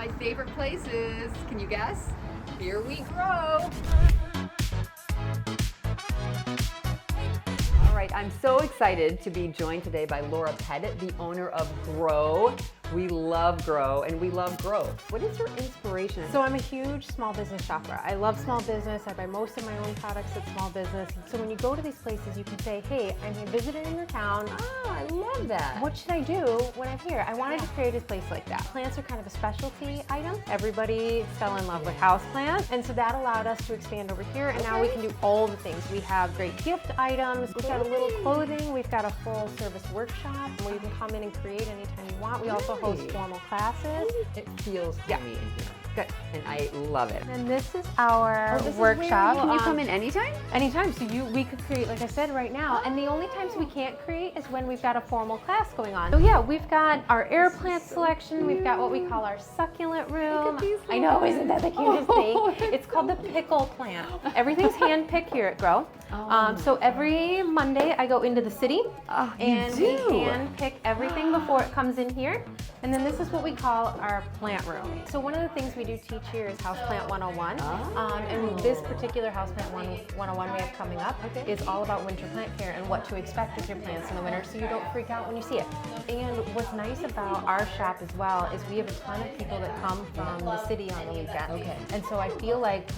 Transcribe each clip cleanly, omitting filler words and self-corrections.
my favorite places. Can you guess? Here we grow. All right, I'm so excited to be joined today by Laura Pettit, the owner of Grow. We love Grow and we love growth. What is your inspiration? So I'm a huge small business shopper. I love small business. I buy most of my own products at small business. So when you go to these places, you can say, hey, I'm here visiting your town. Oh, I love that. What should I do when I'm here? I wanted to create a place like that. Plants are kind of a specialty item. Everybody fell in love with houseplants. And so that allowed us to expand over here. And now we can do all the things. We have great gift items. We've got a little clothing. We've got a full service workshop where you can come in and create anytime you want. We also host formal classes. It feels homey in here. Good. And I love it. And this is our This is workshop. where Can you come in anytime? Anytime. So we could create, like I said, right now. And the only times we can't create is when we've got a formal class going on. So yeah, we've got our air plant selection. We've got what we call our succulent room. I know, isn't that the cutest thing? It's called the pickle plant. Everything's hand picked here at Grow. So every Monday I go into the city and we hand pick everything before it comes in here. And then this is what we call our plant room. So one of the things we do teach here is Houseplant 101. And this particular Houseplant 101 we have coming up is all about winter plant care and what to expect with your plants in the winter so you don't freak out when you see it. And what's nice about our shop as well is we have a ton of people that come from the city on the weekend. And so I feel like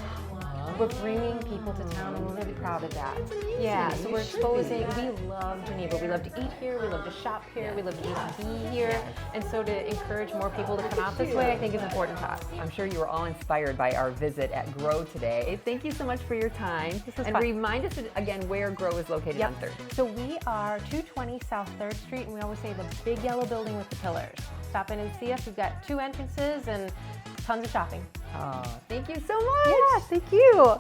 we're bringing people to town and we're really proud of that. Yeah, so we're exposing, we love Geneva. We love to eat here, we love to shop here, we love to eat and be here. And so to encourage more people to come out this way, I think is important to us. I'm sure you were all inspired by our visit at Grow today. Thank you so much for your time. This was and fun. Remind us again where Grow is located on 3rd. So we are 220 South 3rd Street, and we always say the big yellow building with the pillars. Stop in and see us. We've got 2 entrances and tons of shopping. Oh, thank you so much. Yeah, thank you.